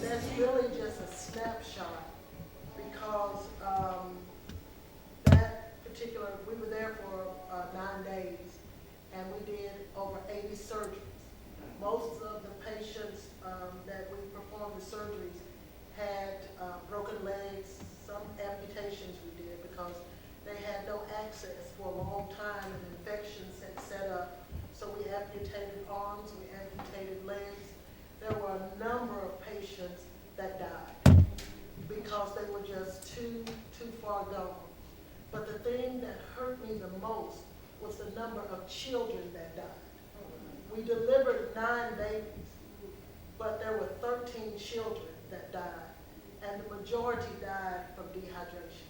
That's really just a snapshot because that particular, we were there for 9 days and we did over 80 surgeries. Most of the patients that we performed the surgeries had broken legs, some amputations we did because they had no access for a long time and infections had set up. So we amputated arms, we amputated legs. There were a number of patients that died because they were just too far gone. But the thing that hurt me the most was the number of children that died. We delivered 9 babies, but there were 13 children that died, and the majority died from dehydration.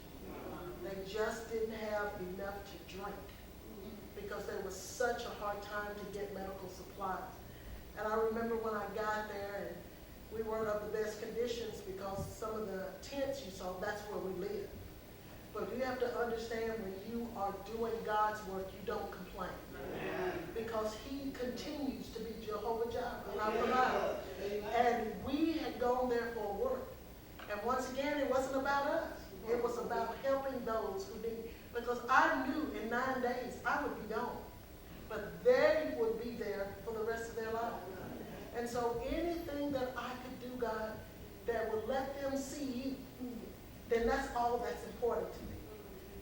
They just didn't have enough to drink because there was such a hard time to get medical supplies. And I remember when I got there, and we weren't of the best conditions because some of the tents you saw, that's where we lived. But you have to understand when you are doing God's work, you don't complain. Because he continues to be Jehovah Jireh, our provider. And we had gone there for work. And once again, it wasn't about us. It was about helping those who need. Because I knew in 9 days I would be gone. But they would be there for the rest of their lives. And so anything that I could do, God, that would let them see you, then that's all that's important to me.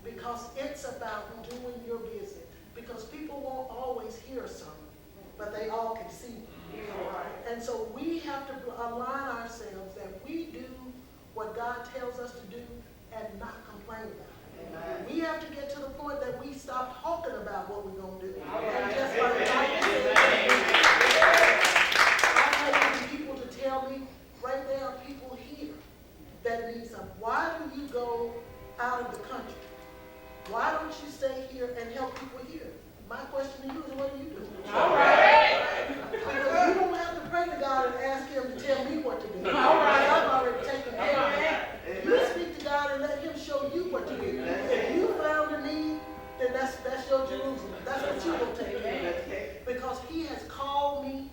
Because it's about doing your business. Because people won't always hear a sermon, but they all can see it. And so we have to align ourselves that we do what God tells us to do and not complain about it. We have to get to the point that we stop talking about what we're going to do. And just like I need people to tell me, right there are people here that need something. Why do you go out of the country? Why don't you stay here and help people here? My question to you is, what do you do? All right. Because you don't have to pray to God and ask him to tell me what to do. All right. I've already taken care of that. You speak to God and let him show you what to do. If you found a need, then that's your Jerusalem. That's what you will take care of. Because he has called me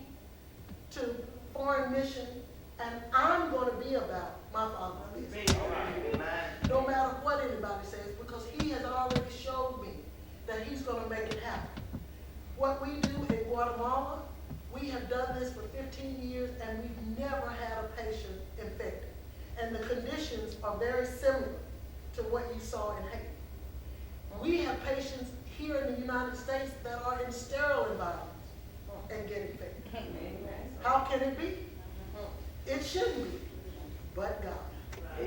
to foreign mission, and I'm going to be about my Father's business. No matter what anybody says, because he has already showed me that he's going to make it happen. What we do in Guatemala, we have done this for 15 years, and we've never had a patient infected. And the conditions are very similar to what you saw in Haiti. We have patients here in the United States that are in sterile environments and get infected. How can it be? It shouldn't be, but God.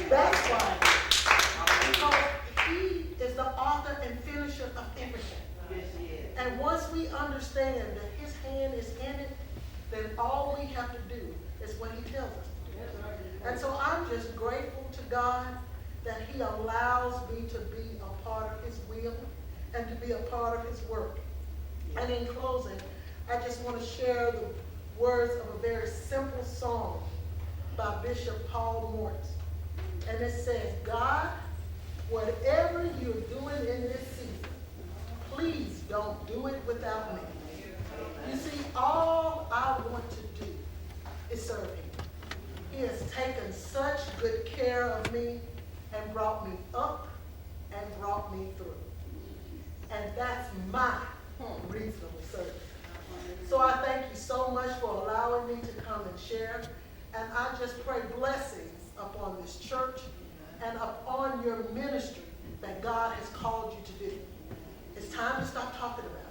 That's why. Because he is the author and finisher of everything. And once we understand that his hand is in it, then all we have to do is what he tells us to do. And so I'm just grateful to God that he allows me to be a part of his will and to be a part of his work. And in closing, I just want to share the words of a very simple song by Bishop Paul Morris. And it says, God, whatever you're doing in this season, please don't do it without me. You see, all I want to do is serve him. He has taken such good care of me and brought me up and brought me through. And that's my reasonable service. So I thank you so much for allowing me to come and share. And I just pray blessings upon this church and upon your ministry that God has called you to do. It's time to stop talking about it.